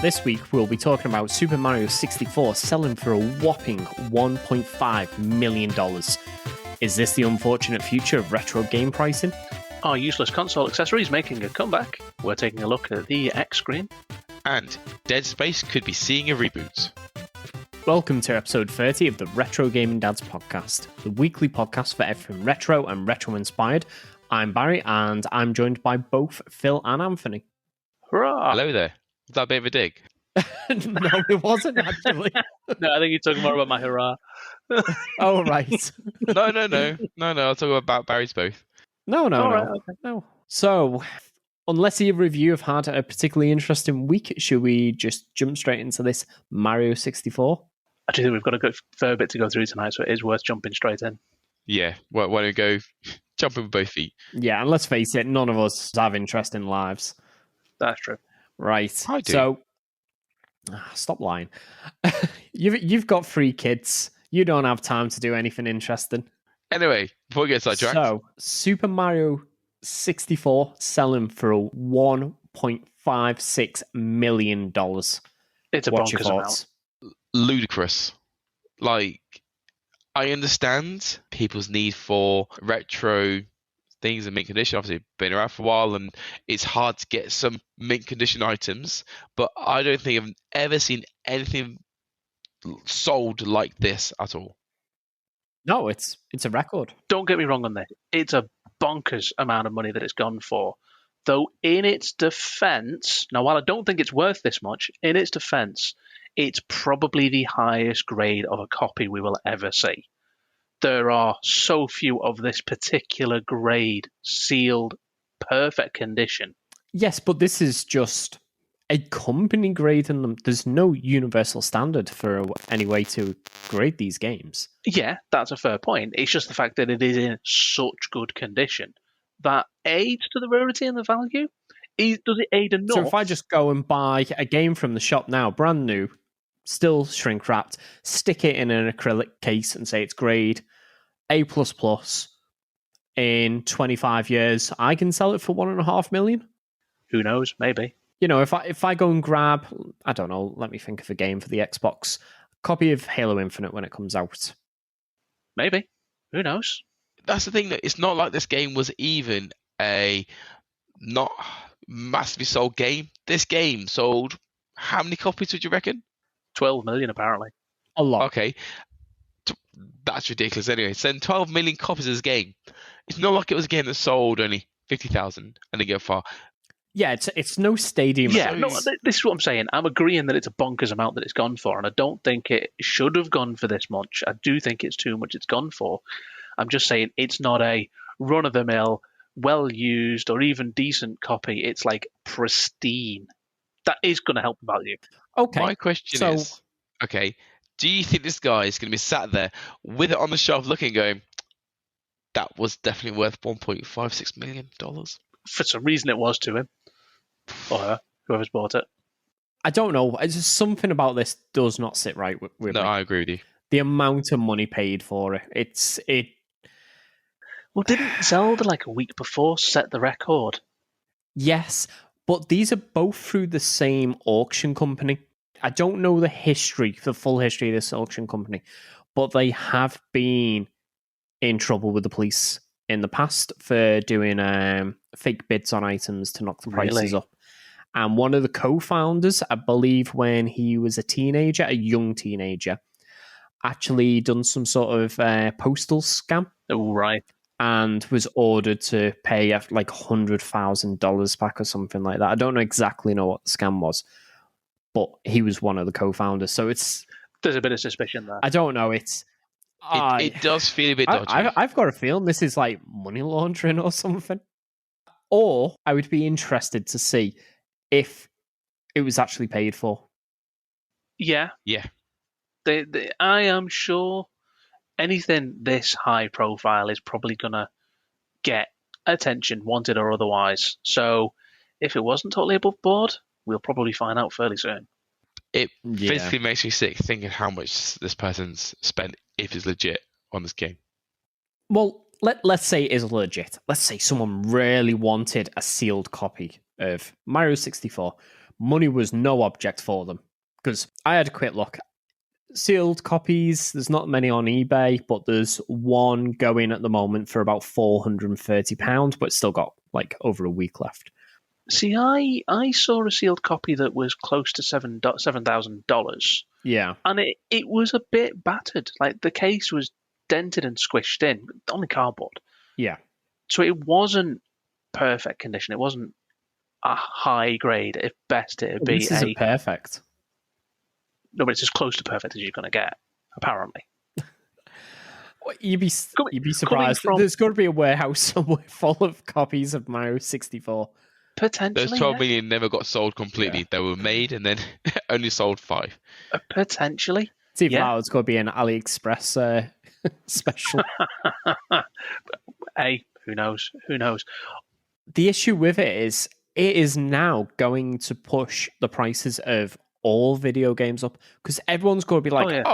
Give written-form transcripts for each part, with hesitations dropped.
This week we'll be talking about Super Mario 64 selling for a whopping $1.5 million. Is this the unfortunate future of retro game pricing? Are useless console accessories making a comeback? We're taking a look at the X screen. And Dead Space could be seeing a reboot. Welcome to episode 30 of the Retro Gaming Dads podcast, the weekly podcast for everything retro and retro-inspired. I'm Barry, and I'm joined by both Phil and Anthony. Hurrah! Hello there. Was that a bit of a dig? No, it wasn't, actually. No, I think you're talking more about my hurrah. Oh, right. No. I'll talk about Barry's both. No. Right, okay. No. So, unless either of you have had a particularly interesting week, should we just jump straight into this Mario 64? I do think we've got a good fair bit to go through tonight, so it is worth jumping straight in. Yeah, why don't we go jumping with both feet? Yeah, and let's face it, none of us have interesting lives. That's true. Right. I do. So, stop lying. You've got 3 kids. You don't have time to do anything interesting. Anyway, before we get sidetracked, So, Super Mario 64 selling for $1.56 million. It's a What's your bonkers amount. thoughts? ludicrous. Like, I understand people's need for retro things in mint condition. Obviously, been around for a while, and it's hard to get some mint condition items. But I don't think I've ever seen anything sold like this at all. No, it's a record. Don't get me wrong on this. It's a bonkers amount of money that it's gone for. Though in its defense, now while I don't think it's worth this much, in its defense, it's probably the highest grade of a copy we will ever see. There are so few of this particular grade, sealed, perfect condition. Yes, but this is just a company grading them. There's no universal standard for any way to grade these games. Yeah, that's a fair point. It's just the fact that it is in such good condition that aids to the rarity and the value. Does it aid enough? So if I just go and buy a game from the shop now, brand new, still shrink wrapped, stick it in an acrylic case and say it's grade A++, in 25 years, I can sell it for $1.5 million. Who knows? Maybe. You know, if I go and grab, I don't know, let me think of a game for the Xbox, copy of Halo Infinite when it comes out. Maybe. Who knows? That's the thing, that it's not like this game was even a not massively sold game. This game sold how many copies would you reckon? 12 million, apparently. A lot. Okay. That's ridiculous anyway. Send 12 million copies of this game. It's not like it was a game that sold only 50,000 and didn't go far. Yeah, it's no stadium. Yeah, no, this is what I'm saying. I'm agreeing that it's a bonkers amount that it's gone for, and I don't think it should have gone for this much. I do think it's too much it's gone for. I'm just saying it's not a run-of-the-mill, well-used, or even decent copy. It's like pristine. That is going to help the value. Okay. My question is, okay, do you think this guy is going to be sat there with it on the shelf looking, going, that was definitely worth $1.56 million? For some reason it was to him. Or her, whoever's bought it. I don't know. It's just something about this does not sit right with me. No, I agree with you. The amount of money paid for it. Well, didn't Zelda like a week before set the record? Yes, but these are both through the same auction company. I don't know the full history of this auction company, but they have been in trouble with the police in the past for doing fake bids on items to knock the prices up. And one of the co-founders, I believe when he was a young teenager, actually done some sort of postal scam. Oh, right. And was ordered to pay like $100,000 back or something like that. I don't exactly know what the scam was, but he was one of the co-founders. So there's a bit of suspicion there. I don't know. It does feel a bit dodgy. I've got a feeling this is like money laundering or something. Or I would be interested to see if it was actually paid for. Yeah. Yeah. I am sure anything this high profile is probably going to get attention, wanted or otherwise. So if it wasn't totally above board, we'll probably find out fairly soon. It physically makes me sick thinking how much this person's spent, if it's legit, on this game. Well, let's say it is legit. Let's say someone really wanted a sealed copy of Mario 64, money was no object for them. Because I had a quick look. Sealed copies, there's not many on eBay, but there's one going at the moment for about £430, but it's still got like over a week left. See, I saw a sealed copy that was close to $7,000. Yeah. And it was a bit battered. Like, the case was dented and squished in, only cardboard. Yeah. So it wasn't perfect condition. It wasn't a high grade. At best, it would be this isn't perfect. No, but it's as close to perfect as you're going to get, apparently. You'd be surprised. There's got to be a warehouse somewhere full of copies of Mario 64. Potentially, those 12 million never got sold completely. Yeah. They were made and then only sold 5. Potentially. See if that was going to be an AliExpress special. Hey, who knows? Who knows? The issue with it is now going to push the prices of all video games up, because everyone's going to be like,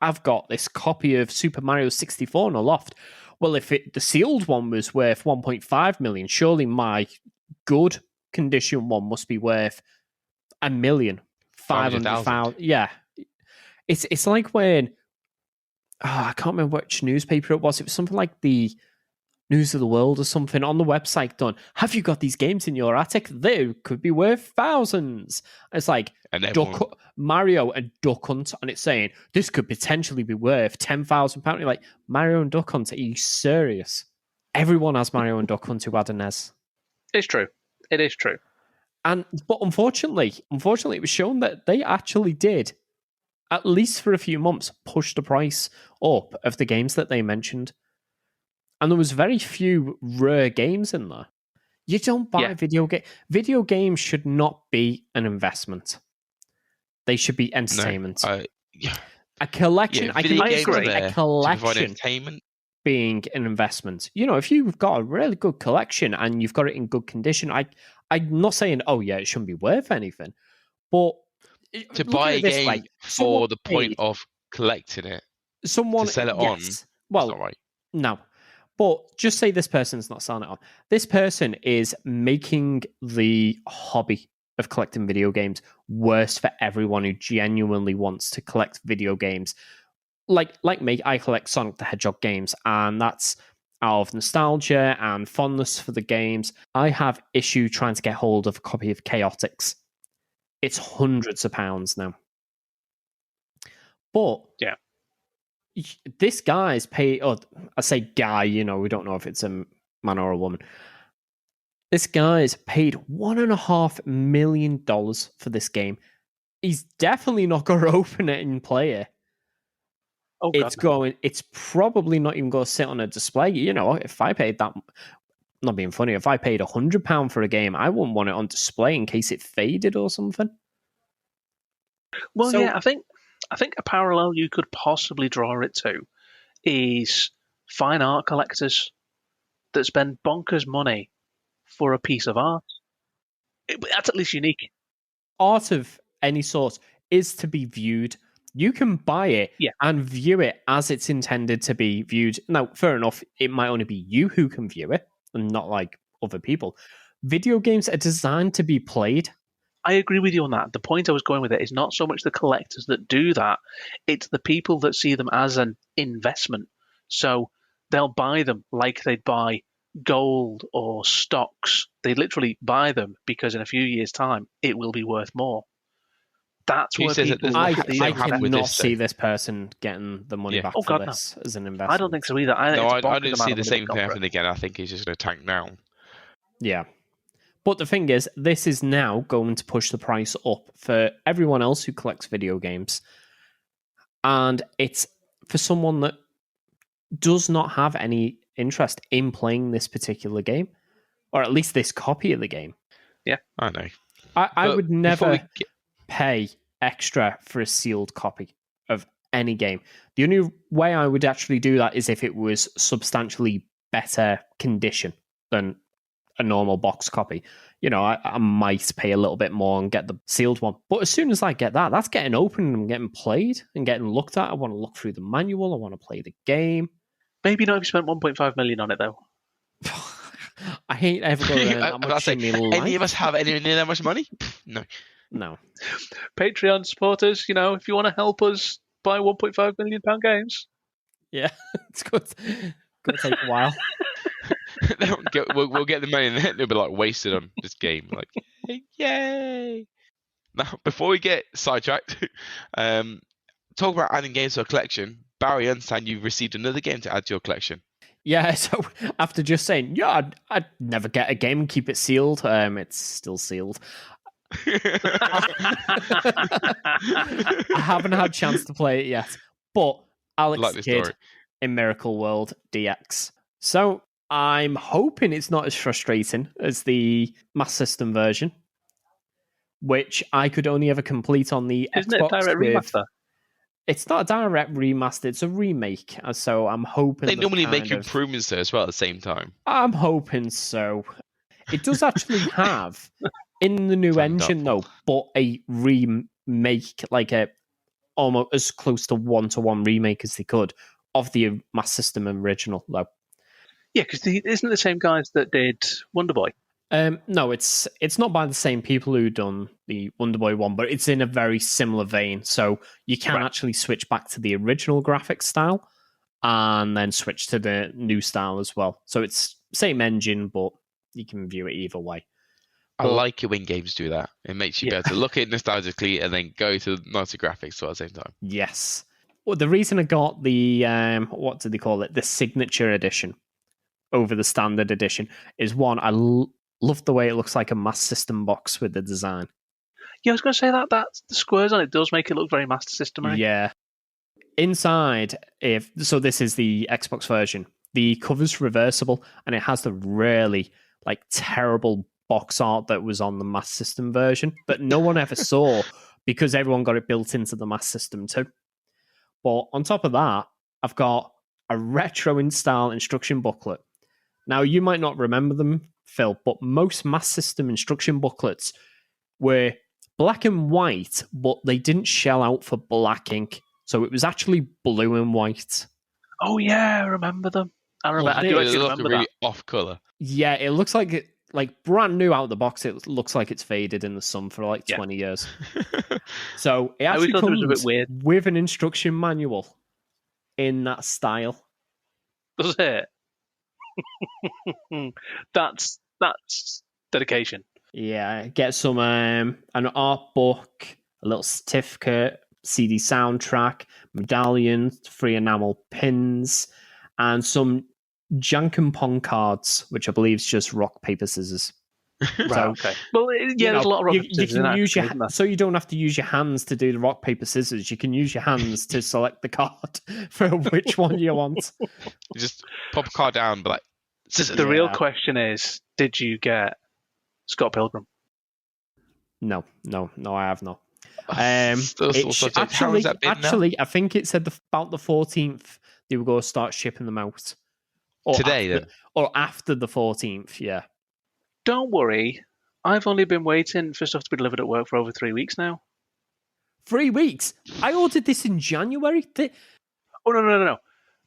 I've got this copy of Super Mario 64 in a loft. Well, if the sealed one was worth 1.5 million, surely my good condition one must be worth $1,500,000. Yeah. It's like when I can't remember which newspaper it was. It was something like the News of the World or something on the website done. Have you got these games in your attic? They could be worth thousands. It's like Mario and Duck Hunt, and it's saying this could potentially be worth £10,000. You're like, Mario and Duck Hunt? Are you serious? Everyone has Mario and Duck Hunt who had a NES. It's true. It is true. But unfortunately, it was shown that they actually did, at least for a few months, push the price up of the games that they mentioned. And there was very few rare games in there. You don't buy a video game. Video games should not be an investment. They should be entertainment. A collection. Yeah, I can agree. A collection entertainment being an investment. You know, if you've got a really good collection and you've got it in good condition, I'm not saying, it shouldn't be worth anything. But to buy a game for the point of collecting it, to sell it on, well, that's not right. No. But just say this person's not selling it on. This person is making the hobby of collecting video games worse for everyone who genuinely wants to collect video games. Like me, I collect Sonic the Hedgehog games, and that's out of nostalgia and fondness for the games. I have issue trying to get hold of a copy of Chaotix. It's hundreds of pounds now. But yeah. This guy's paid, I say guy, we don't know if it's a man or a woman. This guy's paid $1.5 million for this game. He's definitely not going to open it and play it. Oh, it's probably not even going to sit on a display. If I paid that, not being funny, if I paid £100 for a game, I wouldn't want it on display in case it faded or something. Well, I think a parallel you could possibly draw it to is fine art collectors that spend bonkers money for a piece of art. That's at least unique. Art of any sort is to be viewed. You can buy it and view it as it's intended to be viewed. Now, fair enough, it might only be you who can view it and not like other people. Video games are designed to be played. I agree with you on that. The point I was going with it is not so much the collectors that do that. It's the people that see them as an investment. So they'll buy them like they'd buy gold or stocks. They literally buy them because in a few years' time, it will be worth more. That's where people... I cannot see this person getting the money back for this as an investment. I don't think so either. I don't see the same thing happen again. I think he's just going to tank now. Yeah. But the thing is, this is now going to push the price up for everyone else who collects video games. And it's for someone that does not have any interest in playing this particular game, or at least this copy of the game. Yeah, I know. I would never pay extra for a sealed copy of any game. The only way I would actually do that is if it was substantially better condition than a normal box copy. I might pay a little bit more and get the sealed one. But as soon as I get that, that's getting opened and getting played and getting looked at. I want to look through the manual. I want to play the game. Maybe not if you spent 1.5 million on it, though. I ain't ever going to earn that much in my life. Any of us have any that much money? No. No. Patreon supporters, if you want to help us buy £1.5 million games. Yeah, it's good. Gonna take a while. We'll get the money and then they'll be like wasted on this game. Like, yay! Now, before we get sidetracked, talk about adding games to a collection. Barry, I understand you received another game to add to your collection. Yeah, so after just saying, yeah, I'd never get a game and keep it sealed, it's still sealed. I haven't had a chance to play it yet, but Alex Like this Kidd story. in Miracle World DX. So I'm hoping it's not as frustrating as the Master System version, which I could only ever complete on the Isn't Xbox it a direct remaster? It's not a direct remaster, it's a remake. So I'm hoping They normally make improvements there as well at the same time. I'm hoping so. It does actually have in the new engine though, but a remake, like a almost as close to one remake as they could of the Master System original though. Yeah, because isn't it the same guys that did Wonder Boy? No, it's not by the same people who done the Wonder Boy one, but it's in a very similar vein. So you can actually switch back to the original graphics style and then switch to the new style as well. So it's same engine, but you can view it either way. I like it when games do that. It makes you be able to look at it nostalgically and then go to nicer graphics at the same time. Yes. Well, the reason I got the what do they call it? The signature edition over the standard edition is one, I love the way it looks like a Master System box with the design. Yeah, I was going to say that the squares on it does make it look very Master System-y. Yeah. Inside, so this is the Xbox version. The cover's reversible, and it has the really terrible box art that was on the Master System version that no one ever saw because everyone got it built into the Master System too. But on top of that, I've got a retro install instruction booklet. Now, you might not remember them, Phil, but most Master System instruction booklets were black and white, but they didn't shell out for black ink. So it was actually blue and white. Oh, yeah, I remember them. I do actually remember really that. off colour. Yeah, it looks like it, brand new out of the box. It looks like it's faded in the sun for 20 years. So it actually comes a bit weird. with an instruction manual in that style. Does it? That's dedication. Yeah, get some an art book, a little certificate, CD soundtrack, medallion, 3 enamel pins, and some Jankum Pong cards, which I believe is just rock, paper, scissors. Right, okay. Well, there's a lot of rock, paper, scissors. You can use so you don't have to use your hands to do the rock, paper, scissors. You can use your hands to select the card for which one you want. You just pop a card down, but scissors. The real question is, did you get Scott Pilgrim? No, I have not. Actually, I think it said about the 14th they were going to start shipping them out. Or today, or after the 14th, yeah. Don't worry, I've only been waiting for stuff to be delivered at work for over 3 weeks now. 3 weeks? I ordered this in January. Oh, no.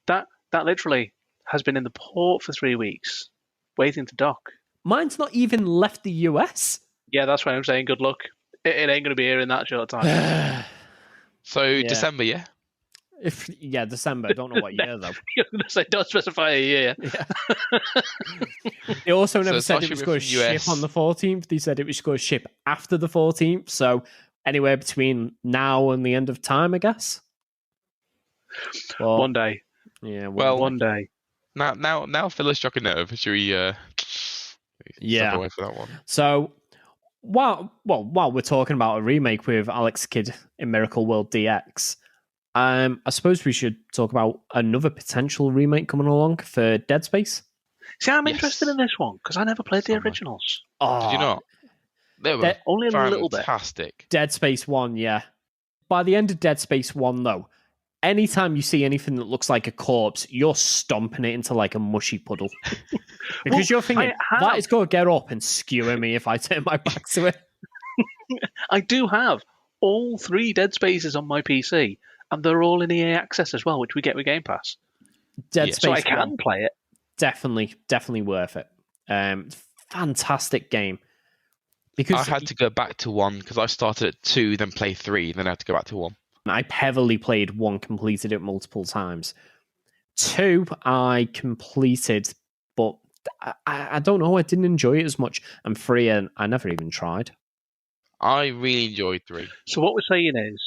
That literally has been in the port for 3 weeks, waiting to dock. Mine's not even left the US. Yeah, that's why I'm saying good luck. It ain't going to be here in that short time. So, December, yeah? December. I don't know what year, though. You're going to say, don't specify a year. Yeah. They also never said it was going to ship on the 14th. They said it was going to ship after the 14th. So, anywhere between now and the end of time, I guess. Well, one day. Yeah, one day. Now Phil has struck a nerve. Should we step away for that one? So, while we're talking about a remake with Alex Kidd in Miracle World DX, I suppose we should talk about another potential remake coming along for Dead Space. See, I'm interested in this one because I never played the originals. Oh, did you not? They were only a little bit. Fantastic. Dead Space 1, yeah. By the end of Dead Space 1, though, anytime you see anything that looks like a corpse, you're stomping it into a mushy puddle. Because you're thinking, that is going to get up and skewer me if I turn my back to it. I do have all 3 Dead Spaces on my PC, and they're all in EA Access as well, which we get with Game Pass. Dead Space so I can play it. Definitely worth it. Fantastic game. Because I had to go back to 1 because I started at 2, then play 3, then I had to go back to 1. I heavily played 1, completed it multiple times. 2, I completed, but I don't know, I didn't enjoy it as much. And 3, I never even tried. I really enjoyed 3. So what we're saying is,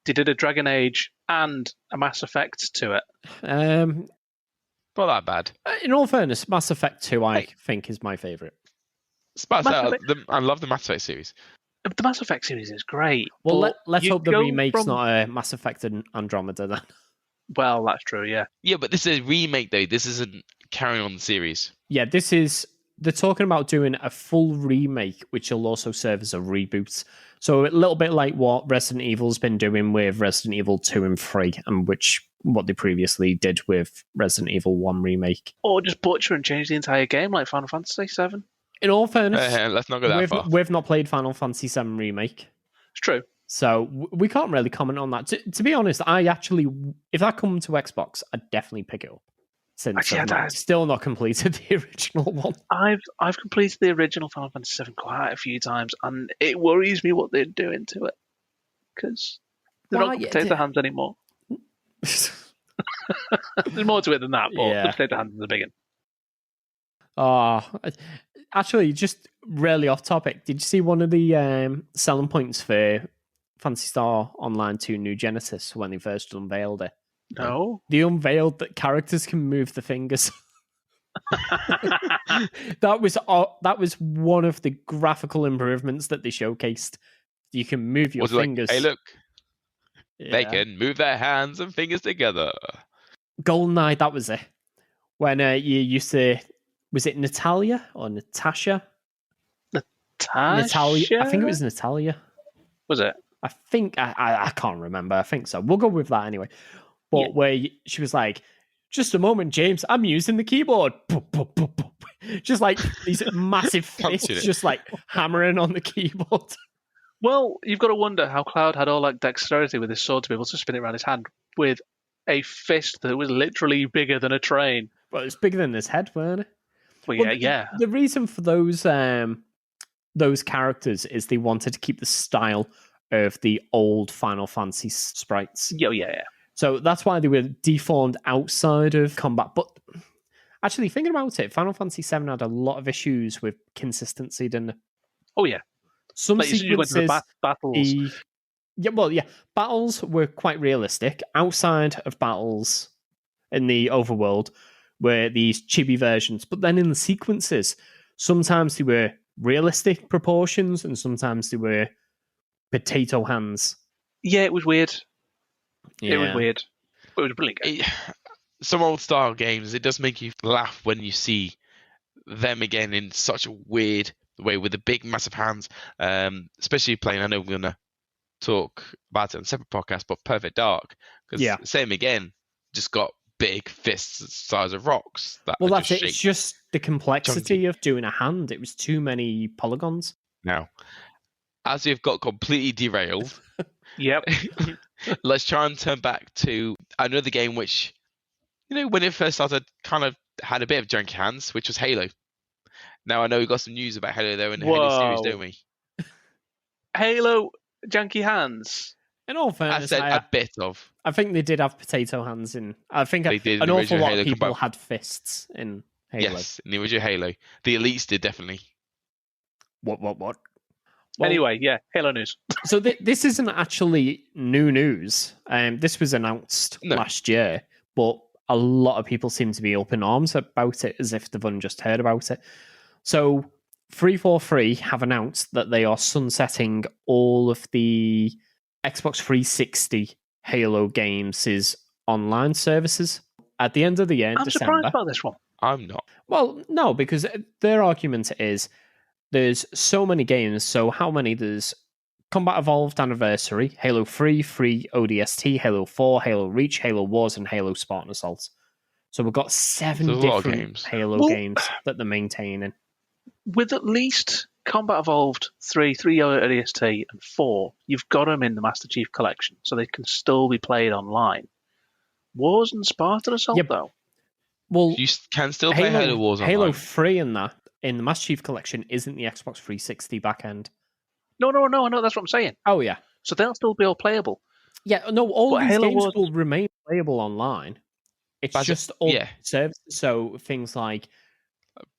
they did a Dragon Age and a Mass Effect to it. Not that bad. In all fairness, Mass Effect 2, I think, is my favourite. I love the Mass Effect series. The Mass Effect series is great. Well, let's hope the go remake's from- not a Mass Effect and Andromeda then. Well, that's true, yeah. Yeah, but this is a remake though. This isn't carrying on the series. Yeah, they're talking about doing a full remake, which will also serve as a reboot. So a little bit like what Resident Evil's been doing with Resident Evil 2 and 3, and what they previously did with Resident Evil 1 remake. Or just butcher and change the entire game like Final Fantasy VII. In all fairness, Let's not go that far. we've not played Final Fantasy VII remake. It's true. So we can't really comment on that. To be honest, if that come to Xbox, I'd definitely pick it up. Since I've still not completed the original one. I've completed the original Final Fantasy VII quite a few times, and it worries me what they're doing to it. Because they're not potato hands anymore. There's more to it than that, but the potato hands is the big one. Actually, just really off topic, did you see one of the selling points for Phantasy Star Online 2 New Genesis when they first unveiled it? No. They unveiled that characters can move the fingers. That was one of the graphical improvements that they showcased. You can move your fingers. Like, hey, look. Yeah. They can move their hands and fingers together. GoldenEye, that was it. When you used to... Was it Natalia or Natasha? Natalia? I think it was Natalia. Was it? I think... I can't remember. I think so. We'll go with that anyway. But where she was like, just a moment, James, I'm using the keyboard. Just like these massive fists just like hammering on the keyboard. Well, you've got to wonder how Cloud had all that dexterity with his sword to be able to spin it around his hand with a fist that was literally bigger than a train. Well, it's bigger than his head, weren't it? Well, yeah. The reason for those characters is they wanted to keep the style of the old Final Fantasy sprites. Yeah. So that's why they were deformed outside of combat. But actually, thinking about it, Final Fantasy VII had a lot of issues with consistency, didn't it? Oh, yeah. Some sequences... battles. Battles were quite realistic. Outside of battles in the overworld were these chibi versions. But then in the sequences, sometimes they were realistic proportions and sometimes they were potato hands. Yeah, it was weird. Yeah. It was weird. But it was brilliant. Some old style games, it does make you laugh when you see them again in such a weird way with the big, massive hands. Especially playing, I know we're going to talk about it on a separate podcast, but Perfect Dark. Because same again, just got big fists the size of rocks. That's it. It's just the complexity of doing a hand. It was too many polygons. Now, as we've got completely derailed... Yep. Let's try and turn back to another game which, when it first started, kind of had a bit of junky hands, which was Halo. Now, I know we've got some news about Halo, though, in the Halo series, don't we? Halo, junky hands? In all fairness, I said a bit of. I think they did have potato hands in... I think an awful lot of people had fists in Halo. Yes, in the original Halo. The Elites did, definitely. What? Well, anyway, Halo news. So this isn't actually new news. This was announced last year, but a lot of people seem to be up in arms about it as if they've only just heard about it. So 343 have announced that they are sunsetting all of the Xbox 360 Halo games' online services at the end of the year. I'm surprised about this one. I'm not. Well, no, because their argument is there's so many games. So how many? There's Combat Evolved Anniversary, Halo 3, Free ODST, Halo 4, Halo Reach, Halo Wars, and Halo Spartan Assault. So we've got 7 different Halo games that they're maintaining. With at least Combat Evolved 3 ODST, and 4, you've got them in the Master Chief Collection, so they can still be played online. Wars and Spartan Assault, though? Well, you can still play Halo Wars online. Halo 3 and that in the Master Chief Collection isn't the Xbox 360 backend. No, that's what I'm saying. Oh, yeah. So they'll still be all playable. Yeah, no, all But these Halo games was- will remain playable online. It's just all yeah. services. So things like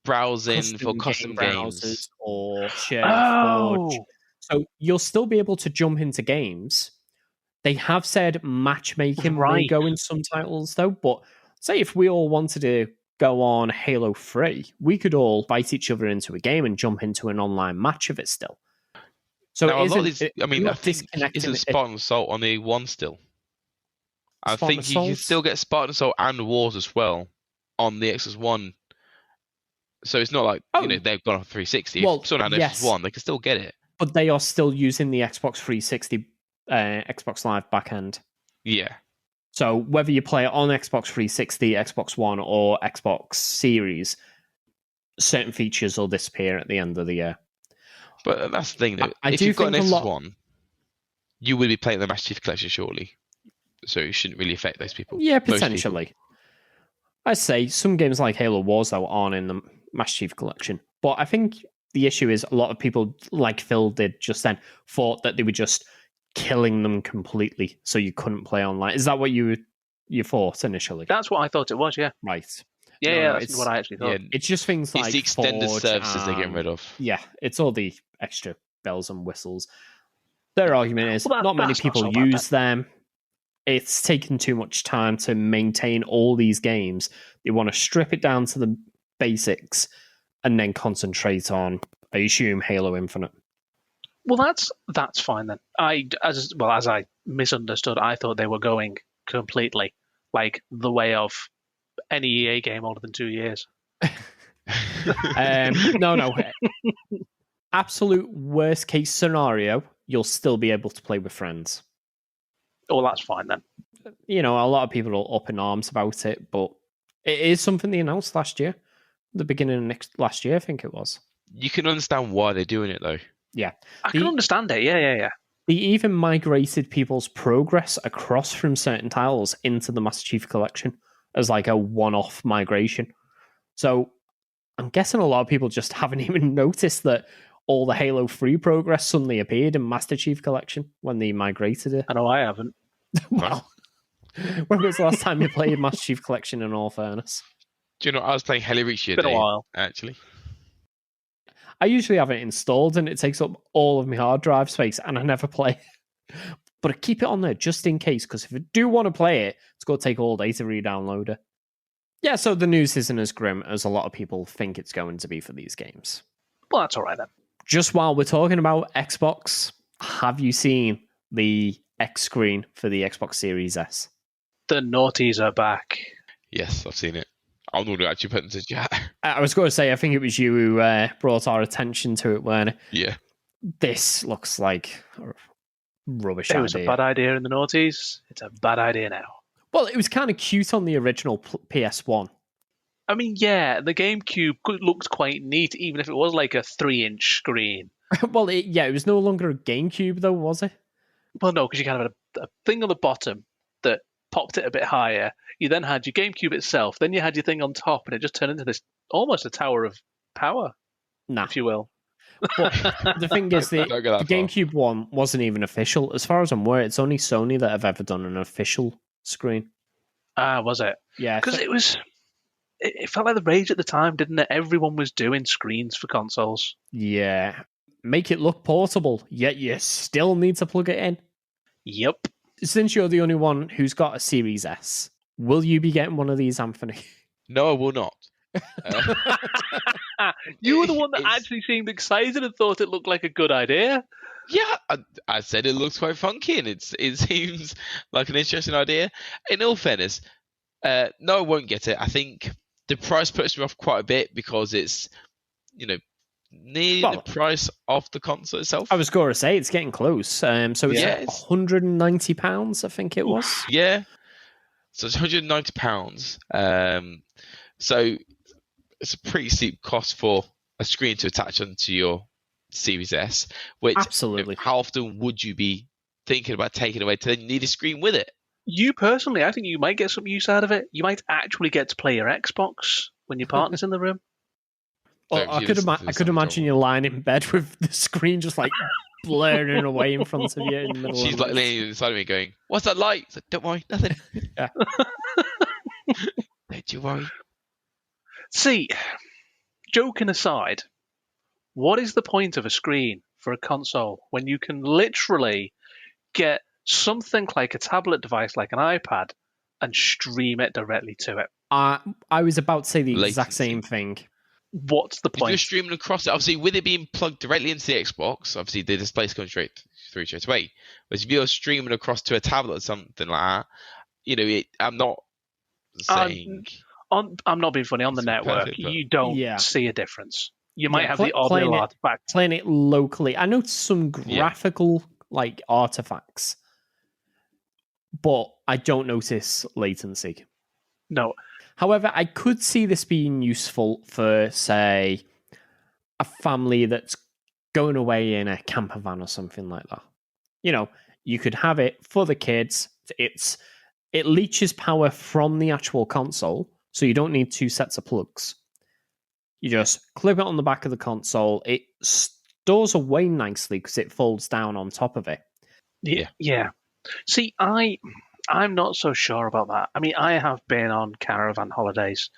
Browsing for custom game games. browsers or ShareForge. Oh, So you'll still be able to jump into games. They have said matchmaking may Right. go in some titles though, but say if we all wanted to go on Halo 3, we could all invite each other into a game and jump into an online match of it still. So Now, it a lot of isn't, these, I mean, you're I not think disconnecting isn't it. Spartan Assault on the one still? I Spartan think you can Assault? still get Spartan Assault and Wars as well on the Xbox One. So it's not like they've gone off 360. Well, If someone on yes. Xbox One, they can still get it. But they are still using the Xbox 360 Xbox Live backend. Yeah. So whether you play it on Xbox 360, Xbox One, or Xbox Series, certain features will disappear at the end of the year. But that's the thing, though. I If do you've got an think a Xbox lot- One, you will be playing the Master Chief Collection, surely. So it shouldn't really affect those people. Yeah, Most people. potentially. I say some games like Halo Wars though aren't in the Master Chief Collection, but I think the issue is a lot of people, like Phil did just then, thought that they were just killing them completely, so you couldn't play online. Is that what you thought initially? that's what I thought it was. Yeah, Right. yeah, No, that's it's- what I actually thought. Yeah, It's just things it's like the extended Forge services they're getting rid of. Yeah, it's all the extra bells and whistles. Their argument is Well, not many that's not people so bad, use them. It's taken too much time to maintain all these games. They want to strip it down to the basics and then concentrate on, I assume, Halo Infinite. Well, that's fine then. As I misunderstood, I thought they were going completely like the way of any EA game older than 2 years. No. Absolute worst case scenario, you'll still be able to play with friends. Oh, well, that's fine then. You know, a lot of people are up in arms about it, but it is something they announced last year. The beginning of last year, I think it was. You can understand why they're doing it, though. Yeah. I can understand it. Yeah. They even migrated people's progress across from certain titles into the Master Chief Collection as like a one-off migration. So I'm guessing a lot of people just haven't even noticed that all the Halo 3 progress suddenly appeared in Master Chief Collection when they migrated it. I know I haven't. Well, when was the last time you played Master Chief Collection, in all fairness? Do you know, I was playing Halo Reach the Been other a day, while. actually. I usually have it installed and it takes up all of my hard drive space and I never play. But I keep it on there just in case, because if I do want to play it, it's going to take all day to re-download it. Yeah, so the news isn't as grim as a lot of people think it's going to be for these games. Well, that's all right then. Just while we're talking about Xbox, have you seen the X screen for the Xbox Series S? The naughties are back. Yes, I've seen it. I'm going to actually put it into chat. I was going to say, I think it was you who brought our attention to it, weren't it? Yeah. This looks like a rubbish It was idea. a bad idea in the noughties. It's a bad idea now. Well, it was kind of cute on the original PS1. I mean, yeah, the GameCube looked quite neat, even if it was like a 3-inch screen. Well, it was no longer a GameCube, though, was it? Well, no, because you kind of had a thing on the bottom that popped it a bit higher. You then had your GameCube itself. Then you had your thing on top, and it just turned into this almost a tower of power, Nah. if you will. But the thing is, the Don't go that far. GameCube one wasn't even official. As far as I'm aware, it's only Sony that have ever done an official screen. Ah, was it? Yeah, Because it felt like the rage at the time, didn't it? Everyone was doing screens for consoles. yeah. Make it look portable, yet you still need to plug it in. Yep. Since you're the only one who's got a Series S, will you be getting one of these, Anthony? No, I will not. You were the one that It's- actually seemed excited and thought it looked like a good idea. Yeah, I said it looks quite funky and it seems like an interesting idea. In all fairness, no, I won't get it. I think the price puts me off quite a bit because it's, near the price of the console itself. I was going to say it's getting close. So it's £190, I think it was. Yeah. So it's £190. So it's a pretty steep cost for a screen to attach onto your Series S, which Absolutely. how often would you be thinking about taking away to then need a screen with it? You personally, I think you might get some use out of it. You might actually get to play your Xbox when your partner's in the room. Oh, I could imagine you lying in bed with the screen just like blaring away in front of you in the middle She's of like the leaning inside of me going, "What's that like?" It's like, "Don't worry, nothing." Yeah. Don't you worry. See, joking aside, what is the point of a screen for a console when you can literally get something like a tablet device like an iPad and stream it directly to it? I was about to say the exact Latency. same thing. What's the If you're point? streaming across it, obviously with it being plugged directly into the Xbox, obviously the display's going straight away. But if you're streaming across to a tablet or something like that, I'm not saying I'm not being funny. On the It's network, perfect, but- you don't Yeah. see a difference. You might Yeah, have the odd little artifact. Playing it locally. I know some graphical like artifacts, but I don't notice latency. No, However, I could see this being useful for, say, a family that's going away in a camper van or something like that. You could have it for the kids. It leaches power from the actual console, so you don't need two sets of plugs. You just clip it on the back of the console. It stores away nicely because it folds down on top of it. Yeah. See, I'm not so sure about that. I mean, I have been on caravan holidays.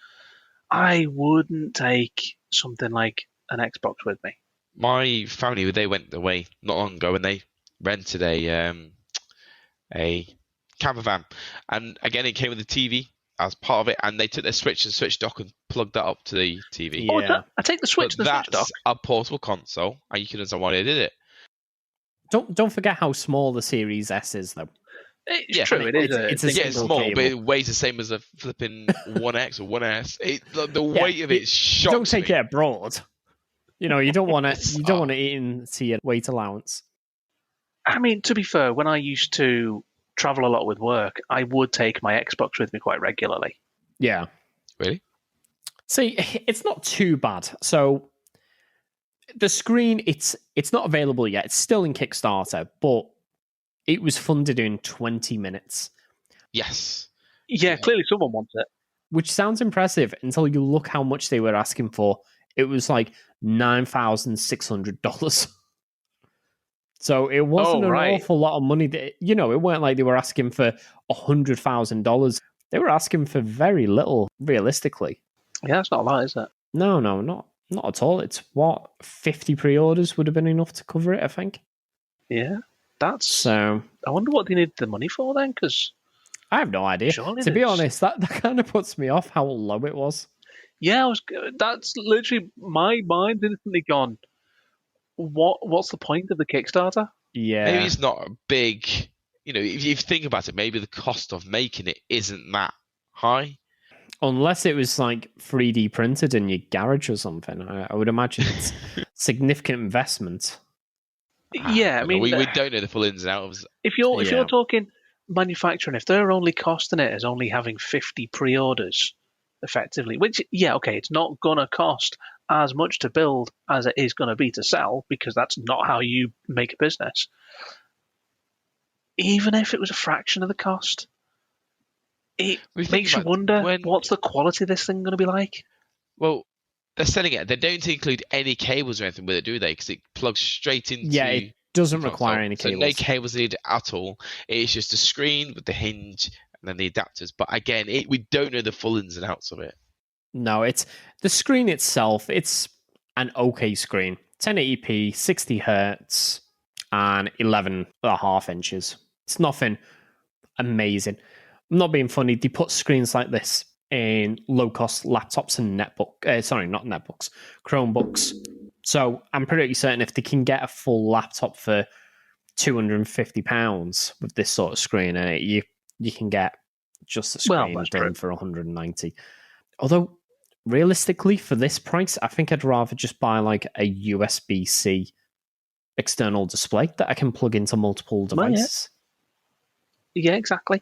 I wouldn't take something like an Xbox with me. My family, they went away not long ago and they rented a camper van, and again it came with a TV as part of it, and they took their Switch and Switch dock and plugged that up to the TV. Yeah. I take the Switch But to the Switch dock. that's a portable console, and you can understand why they did it. Don't forget how small the Series S is, though. It's true. It is. it's a Yeah, it's single small, cable. but it weighs the same as a flipping 1X or 1S. The weight of it shocks Don't take me. it abroad. You don't want to. It's You don't want to eat into your weight allowance. I mean, to be fair, when I used to travel a lot with work, I would take my Xbox with me quite regularly. Yeah. Really? See, it's not too bad. So the screen, it's not available yet. It's still in Kickstarter, but it was funded in 20 minutes. Yes. Yeah, clearly someone wants it. Which sounds impressive until you look how much they were asking for. It was like $9,600. So it wasn't an awful lot of money. It weren't like they were asking for $100,000. They were asking for very little, realistically. Yeah, that's not a lot, is it? No, not at all. It's 50 pre-orders would have been enough to cover it, I think. Yeah, that's. So I wonder what they needed the money for then, because I have no idea. To be honest, that kind of puts me off how low it was. Yeah, that's literally my mind instantly gone. What's the point of the Kickstarter? Yeah, maybe it's not a big. If you think about it, maybe the cost of making it isn't that high. Unless it was like 3D printed in your garage or something. I would imagine it's significant investment. Yeah, I mean, we don't know the full ins and outs. If you're talking manufacturing, if they're only costing it as only having 50 pre-orders, effectively, which it's not gonna cost as much to build as it is gonna be to sell, because that's not how you make a business. Even if it was a fraction of the cost, it makes you wonder what's the quality of this thing going to be like. Well, they're selling it. They don't include any cables or anything with it, do they? Because it plugs straight into. Yeah, it doesn't require any cables. So no cables needed at all. It's just a screen with the hinge and then the adapters. But again, we don't know the full ins and outs of it. No, it's the screen itself. It's an okay screen, 1080p, 60 hertz, and 11.5 inches. It's nothing amazing. I'm not being funny. They put screens like this in low-cost laptops and Chromebooks. So I'm pretty certain if they can get a full laptop for £250 with this sort of screen in it, you can get just the screen done for 190. Although, realistically, for this price, I think I'd rather just buy like a USB-C external display that I can plug into multiple devices. Yeah, exactly.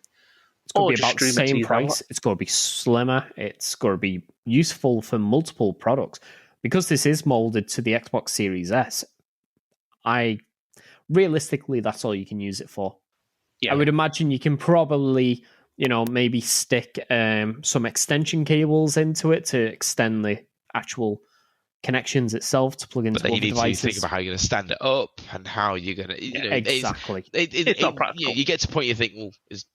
It's going to be about the same price. It's going to be slimmer. It's going to be useful for multiple products. Because this is molded to the Xbox Series S, realistically, that's all you can use it for. Yeah. I would imagine you can probably, maybe stick some extension cables into it to extend the actual connections itself to plug into But then other you need devices. to think about how you're going to stand it up and how you're going to, exactly. It's not practical. You get to a point you think, well, it's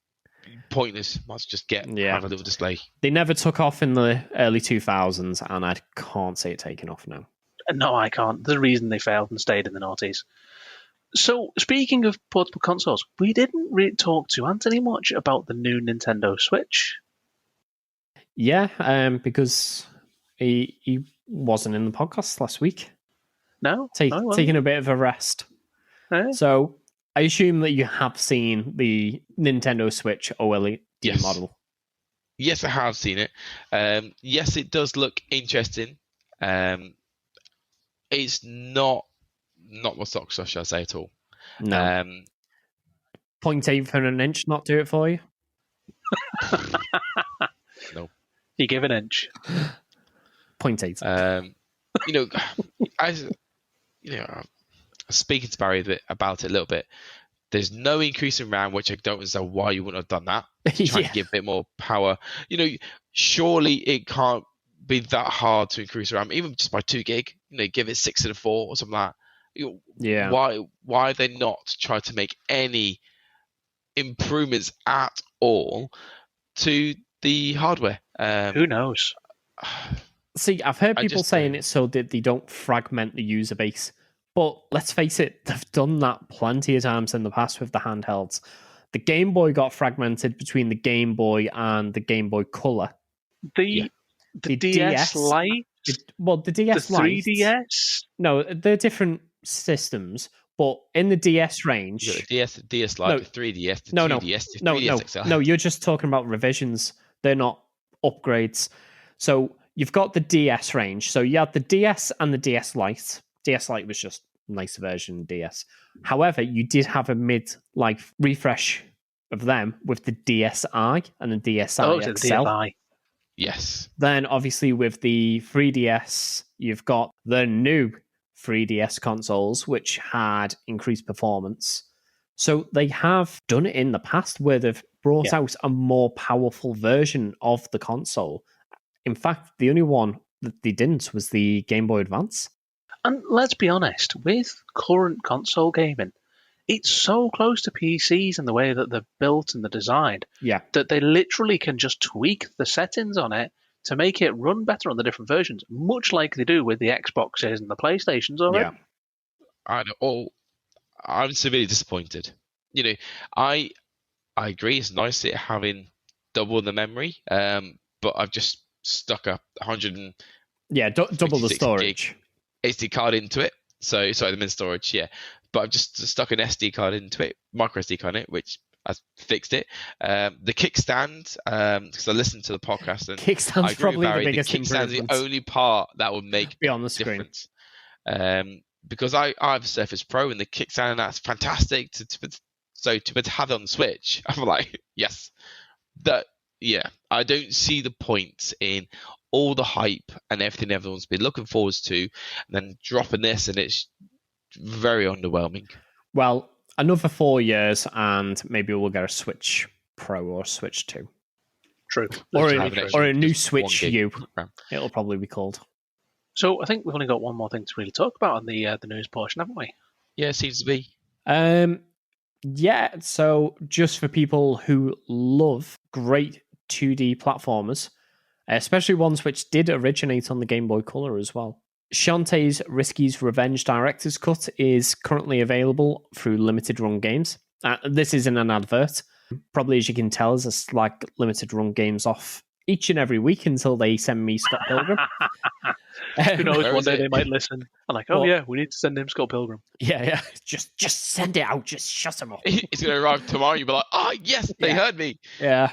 pointless. Let's just have a little display. They never took off in the early 2000s, and I can't see it taking off now. No, I can't. There's a reason they failed and stayed in the noughties. So, speaking of portable consoles, we didn't really talk to Anthony much about the new Nintendo Switch. Yeah, because he wasn't in the podcast last week. No? Taking a bit of a rest. So, I assume that you have seen the Nintendo Switch OLED model. Yes, I have seen it. Yes, it does look interesting. It's not my socks off, shall I say, at all. No. 0.8 for an inch not do it for you? No. You give an inch. 0.8. I was speaking to Barry about it a little bit. There's no increase in RAM, which I don't understand why you wouldn't have done that. Trying to give a bit more power. Surely it can't be that hard to increase RAM, even just by 2 gig. Give it 6 and a 4 or something like that. Why they not try to make any improvements at all to the hardware? Who knows? See, I've heard people saying it's so that they don't fragment the user base. But let's face it, they've done that plenty of times in the past with the handhelds. The Game Boy got fragmented between the Game Boy and the Game Boy Color. The DS Lite? The DS the Lite. 3DS? No, they're different systems. But in the DS range... The DS Lite, the 3DS, the 2DS, the 3DS XL. No, you're just talking about revisions. They're not upgrades. So you've got the DS range. So you had the DS and the DS Lite. DS Lite was just a nicer version of DS. However, you did have a mid-life refresh of them with the DSi and the DSi XL. The DSi. Yes. Then, obviously, with the 3DS, you've got the new 3DS consoles, which had increased performance. So they have done it in the past where they've brought out a more powerful version of the console. In fact, the only one that they didn't was the Game Boy Advance. And let's be honest, with current console gaming, it's so close to PCs in the way that they're built and they're designed that they literally can just tweak the settings on it to make it run better on the different versions, much like they do with the Xboxes and the PlayStations already. Yeah. I'm severely disappointed. I agree, it's nice it having double the memory, but I've just stuck a 100 double the storage SD card into it. So sorry, the min storage, but I've just stuck an SD card into it, micro SD card in it, which I fixed it. The kickstand, because I listened to the podcast and kickstand's probably Barry, the biggest kickstand's improvement. the only part that would make be on the difference. Because I have a Surface Pro and the kickstand, that's fantastic. To have it on the Switch, I'm like, yes, I don't see the point in all the hype and everything everyone's been looking forward to, and then dropping this, and it's very underwhelming. Well, another 4 years, and maybe we'll get a Switch Pro or Switch 2. True. Or a new Switch U. It'll probably be called. So I think we've only got one more thing to really talk about on the news portion, haven't we? Yeah, it seems to be. So just for people who love great 2D platformers, especially ones which did originate on the Game Boy Color as well. Shantae's Risky's Revenge Director's Cut is currently available through Limited Run Games. This isn't an advert. Probably, as you can tell, as it's like Limited Run Games off each and every week until they send me Scott Pilgrim. Who knows, one day they might listen. I'm like, we need to send him Scott Pilgrim. Yeah. Just send it out. Just shut him up. It's going to arrive tomorrow. You'll be like, yes, they heard me. Yeah.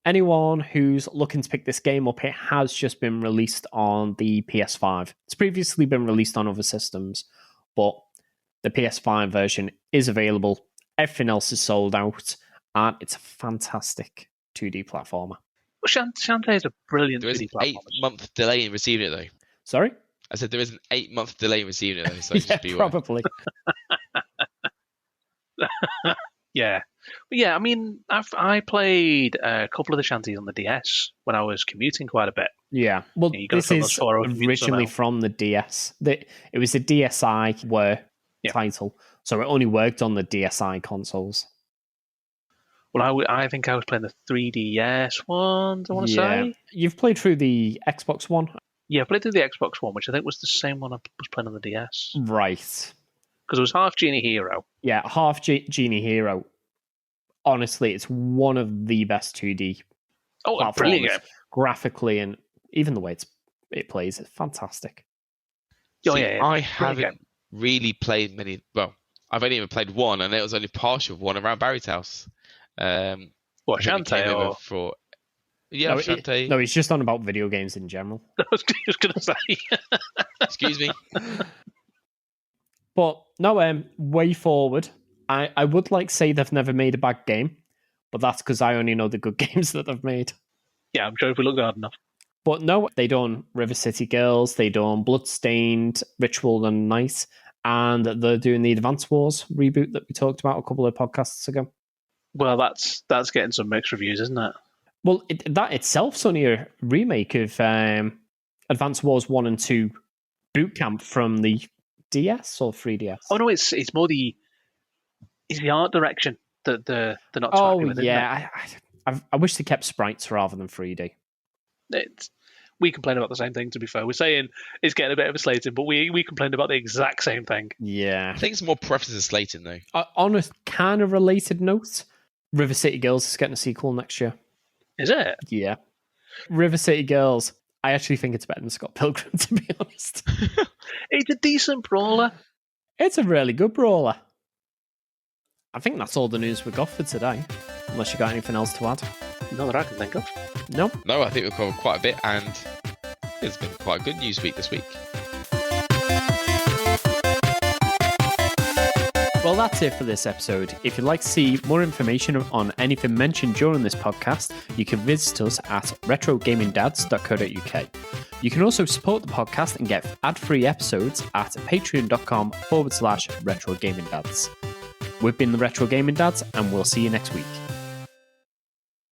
Anyone who's looking to pick this game up, it has just been released on the PS5. It's previously been released on other systems, but the PS5 version is available. Everything else is sold out, and it's a fantastic 2D platformer. Well, Shantae is a brilliant 2D platformer. There is an 8-month delay in receiving it, though. Sorry? I said there is an 8-month delay in receiving it, though. So yeah, probably. Yeah. But yeah, I mean, I played a couple of the Shanties on the DS when I was commuting quite a bit. Yeah. Well, You gotta this fill those is 4 hours originally somehow. from the DS. It was a DSi Yeah. title, so it only worked on the DSi consoles. Well, I think I was playing the 3DS ones, I want to say. You've played through the Xbox One? Yeah, I played through the Xbox One, which I think was the same one I was playing on the DS. Right. Because it was half Genie Hero. Yeah, half Genie Hero. Honestly, it's one of the best 2D Oh, brilliant platformers game. graphically, and even the way it plays, it's fantastic. Oh, See, yeah. I Brilliant haven't really played many. Well, I've only ever played one, and it was only partial of one around Barry's house. What, I think we Shantae came over or... for Shantae. No, it's just on about video games in general. I was just going to say. Excuse me. But no, way forward. I would like to say they've never made a bad game, but that's because I only know the good games that they've made. Yeah, I'm sure if we look hard enough. But no, they done River City Girls, they done Bloodstained, Ritual and Night, and they're doing the Advance Wars reboot that we talked about a couple of podcasts ago. Well, that's getting some mixed reviews, isn't it? Well, that itself's only a remake of Advance Wars 1 and 2 Boot Camp from the DS or 3DS. Oh no, it's more the art direction that they're not too happy with. Yeah, I wish they kept sprites rather than 3D. We complain about the same thing, to be fair. We're saying it's getting a bit of a slating, but we complained about the exact same thing. Yeah. I think it's more preferences than slating, though. On a kind of related note, River City Girls is getting a sequel next year. Is it? Yeah. River City Girls, I actually think it's better than Scott Pilgrim, to be honest. It's a decent brawler. It's a really good brawler. I think that's all the news we got for today, unless you got anything else to add. Not that I can think of. No? No, I think we've covered quite a bit, and it's been quite a good news week this week. Well, that's it for this episode. If you'd like to see more information on anything mentioned during this podcast, you can visit us at retrogamingdads.co.uk. You can also support the podcast and get ad-free episodes at patreon.com/retrogamingdads. We've been the Retro Gaming Dads, and we'll see you next week.